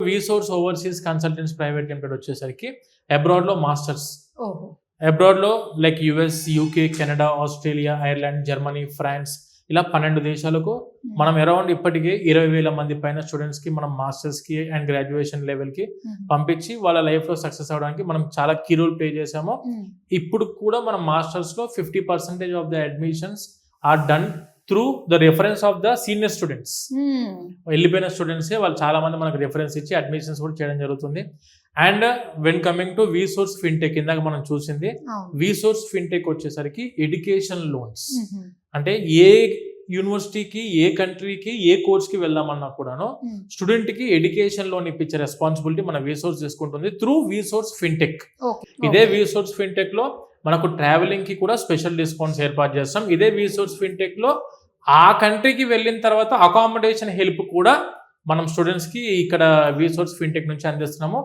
వీసోర్స్ overseas consultants private limited వచ్చేసరికి అబ్రాడ్లో masters, ఓహో. అబ్రాడ్లో like US, UK, Canada, Australia, Ireland, Germany, France ఇలా 12 దేశాలకు మనం అరౌండ్ ఇప్పటికే 20,000 మంది పైన స్టూడెంట్స్ కి మనం మాస్టర్స్ కి అండ్ గ్రాడ్యుయేషన్ లెవెల్ కి పంపించి వాళ్ళ లైఫ్ లో సక్సెస్ అవడానికి మనం చాలా కీ రోల్ ప్లే చేసాము. ఇప్పుడు కూడా మనం మాస్టర్స్ లో 50% of the admissions are done through the reference of the senior students. వెళ్ళిపోయిన స్టూడెంట్సే వాళ్ళు చాలా మంది మనకు రెఫరెన్స్ ఇచ్చి అడ్మిషన్స్ కూడా చేయడం జరుగుతుంది. And when coming to వీసోర్స్ fintech, ఇందాక మనం చూసింది వీసోర్స్ ఫిన్టెక్ వచ్చేసరికి ఎడ్యుకేషన్ లోన్స్. అంటే ఏ యూనివర్సిటీకి, ఏ కంట్రీకి, ఏ కోర్స్కి వెళ్దామన్నా కూడాను స్టూడెంట్ కి ఎడ్యుకేషన్ లోన్ ఇప్పించే రెస్పాన్సిబిలిటీ మన వీసోర్స్ తీసుకుంటుంది త్రూ వీసోర్స్ ఫిన్టెక్. ఇదే వీసోర్స్ ఫిన్టెక్ లో మనకు ట్రావెలింగ్ కి కూడా స్పెషల్ డిస్కౌంట్స్ ఏర్పాటు చేస్తాం. ఇదే వీసోర్స్ ఫిన్టెక్ లో ఆ కంట్రీకి వెళ్ళిన తర్వాత అకామిడేషన్ హెల్ప్ కూడా మనం స్టూడెంట్స్ కి ఇక్కడ వీసోర్స్ ఫిన్టెక్ నుంచి అందిస్తున్నాము.